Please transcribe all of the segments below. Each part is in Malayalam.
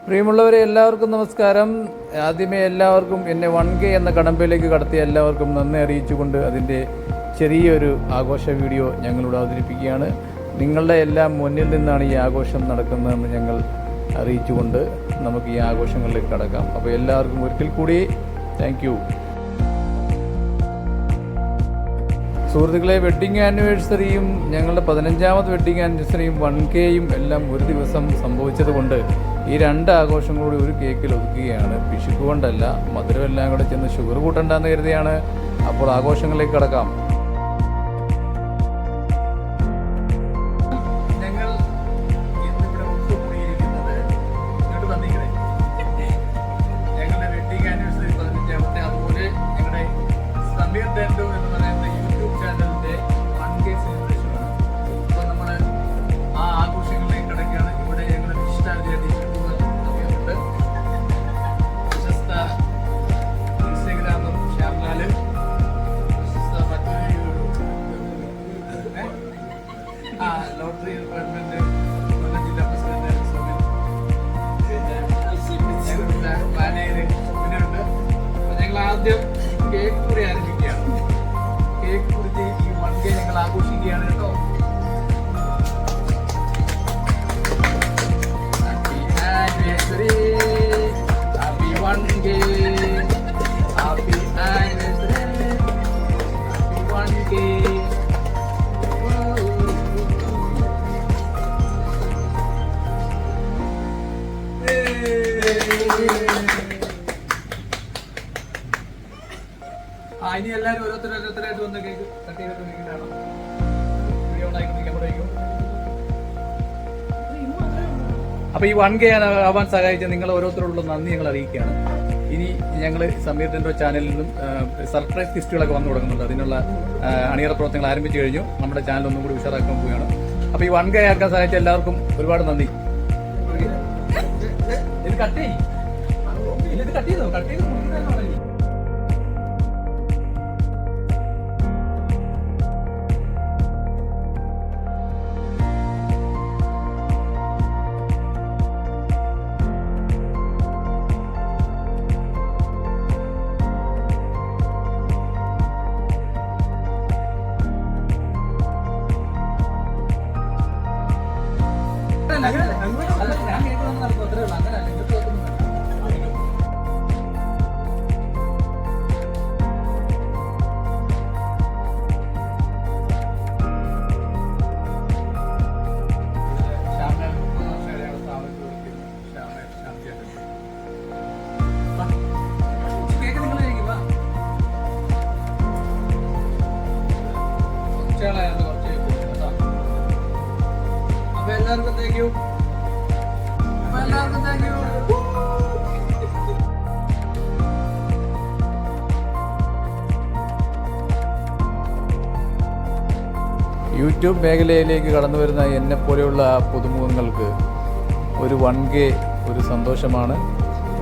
പ്രിയമുള്ളവരെ, എല്ലാവർക്കും നമസ്കാരം. ആദ്യമേ എല്ലാവർക്കും എന്നെ 1K എന്ന കടമ്പയിലേക്ക് കടത്തിയ എല്ലാവർക്കും നന്ദി അറിയിച്ചുകൊണ്ട് അതിൻ്റെ ചെറിയൊരു ആഘോഷ വീഡിയോ ഞങ്ങളിവിടെ അവതരിപ്പിക്കുകയാണ്. നിങ്ങളുടെ എല്ലാം മുന്നിൽ നിന്നാണ് ഈ ആഘോഷം നടക്കുന്നതെന്ന് ഞങ്ങൾ അറിയിച്ചുകൊണ്ട് നമുക്ക് ഈ ആഘോഷങ്ങളിലേക്ക് കടക്കാം. അപ്പോൾ എല്ലാവർക്കും ഒരിക്കൽ കൂടി താങ്ക് യു. സുഹൃത്തുക്കളെ, വെഡ്ഡിങ് ആനിവേഴ്സറിയും ഞങ്ങളുടെ 15ാമത് വെഡ്ഡിങ് ആനിവേഴ്സറിയും 1Kയും എല്ലാം ഒരു ദിവസം സംഭവിച്ചതുകൊണ്ട് ഈ രണ്ട് ആഘോഷങ്ങളൂടി ഒരു കേക്കിൽ ഒതുക്കുകയാണ്. പിശുക്ക് കൊണ്ടല്ല, മധുരമെല്ലാം കൂടെ ചെന്ന് ഷുഗർ കൂട്ടണ്ടെന്ന് കരുതിയാണ്. അപ്പോൾ ആഘോഷങ്ങളിലേക്ക് കടക്കാം. ഞങ്ങൾ ഇന്നിവിടെ ഒത്തുകൂടിയിരിക്കുന്നത് ഞങ്ങളുടെ വെഡ്ഡിങ് ആനിവേഴ്സറി 15ാമത്തെ, അതുപോലെ ഞങ്ങളുടെ സമീർ ഡെൻഡോ എന്ന് പറയുന്ന യൂട്യൂബ് ചാനലിന്റെ 1K സെലിബ്രേഷനാണ്. അപ്പോൾ നമ്മൾ ആ ആഘോഷങ്ങളിലേക്ക് കിടക്കുകയാണ്. ഇവിടെ ഞങ്ങളുടെ വിശിഷ്ടാതിഥിയായിട്ട് ഉണ്ട് പ്രശസ്ത ഇൻസ്റ്റഗ്രാമർ ശ്യാംലാല്, പ്രശസ്ത മറ്റൊരു ലോട്ടറി ഡിപ്പാർട്ട്മെന്റ് കൊല്ലം ജില്ലാ പ്രസിഡന്റ് സോമൻ, പിന്നെ ഞങ്ങളുടെ മാനേജർ ഉണ്ട്. അപ്പോൾ ഞങ്ങൾ ആദ്യം കേക്ക് മുറി ആരംഭിക്കുകയാണ്. കേക്ക് മുറിച്ച് ഈ 1K ഞങ്ങൾ ആഘോഷിക്കുകയാണ് കേട്ടോ. Happy anniversary, happy 1K, happy anniversary, happy 1K. ഇനി എല്ലാവരും ഓരോരുത്തരായിട്ട് വന്ന് കേക്ക് കട്ട് ചെയ്തിട്ട് വീട്ടിലാണോ വീഡിയോ ഉണ്ടായിരിക്കും. അപ്പൊ ഈ 1K ആവാൻ സഹായിച്ച നിങ്ങൾ ഓരോരുത്തരോടുള്ള നന്ദി ഞങ്ങൾ അറിയിക്കുകയാണ്. ഇനി ഞങ്ങൾ സമീർ ഡെൻഡോ ചാനലിൽ നിന്നും സർപ്രൈസ് ഗിഫ്റ്റുകളൊക്കെ വന്നു തുടങ്ങുന്നുണ്ട്. അതിനുള്ള അണിയറ പ്രവർത്തനങ്ങൾ ആരംഭിച്ചു കഴിഞ്ഞു. നമ്മുടെ ചാനൽ ഒന്നും കൂടി ഉഷാറാക്കാൻ പോവുകയാണ്. അപ്പൊ ഈ 1K ആക്കാൻ സഹായിച്ച എല്ലാവർക്കും ഒരുപാട് നന്ദി. ഇത് കട്ട് ചെയ്തോ അപ്പൊ എല്ലാവർക്കും താങ്ക് യു. യൂട്യൂബ് മേഖലയിലേക്ക് കടന്നു വരുന്ന എന്നെപ്പോലെയുള്ള പുതുമുഖങ്ങൾക്ക് ഒരു 1K ഒരു സന്തോഷമാണ്.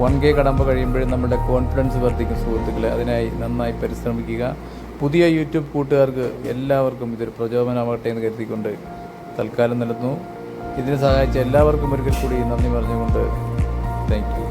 1K കടമ്പ കഴിയുമ്പോഴും നമ്മുടെ കോൺഫിഡൻസ് വർദ്ധിക്കും സുഹൃത്തുക്കളെ. അതിനായി നന്നായി പരിശ്രമിക്കുക. പുതിയ യൂട്യൂബ് കൂട്ടുകാർക്ക് എല്ലാവർക്കും ഇതൊരു പ്രചോദനമാവട്ടെ എന്ന് കരുതിക്കൊണ്ട് തൽക്കാലം നിർത്തുന്നു. ഇതിന് സഹായിച്ച എല്ലാവർക്കും ഒരിക്കൽ കൂടി നന്ദി പറഞ്ഞുകൊണ്ട് താങ്ക് യു.